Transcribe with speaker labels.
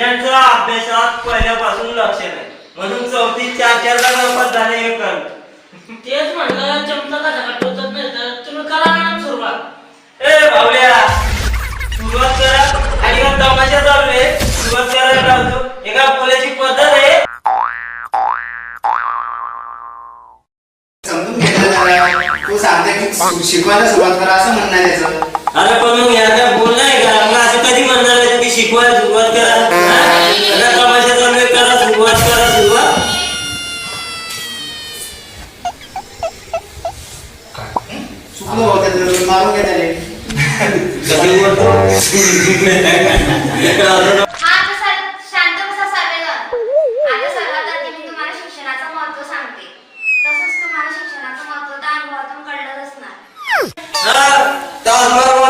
Speaker 1: ज्यांचं अभ्यासात पहिल्यापासून लक्ष नाही म्हणून 4-4 नपास झाले हे कळ.
Speaker 2: तेच म्हणलं चमचा कसा टोचत नाही तर तुम्ही करा मॅडम सुरुवात.
Speaker 1: ए भावल्या सुरुवात करा आणि मग तमाशा चालू आहे. सुरुवात करायला लावतो. एका बोलायची पद्धत आहे.
Speaker 3: समजून घेतलं तू सांगते की शिकवायला सुरुवात करा असं म्हणणं आहे त्याचं.
Speaker 1: अरे पण मग याचा बोलणं आहे का? मग असं कधी म्हणणार आहे की शिकवायला सुरुवात करा? तमाशा चालू आहे करा सुरुवात करा सुरुवात.
Speaker 3: चुकलं होतं मारून घ्या त्याने.
Speaker 1: कधी बोलतो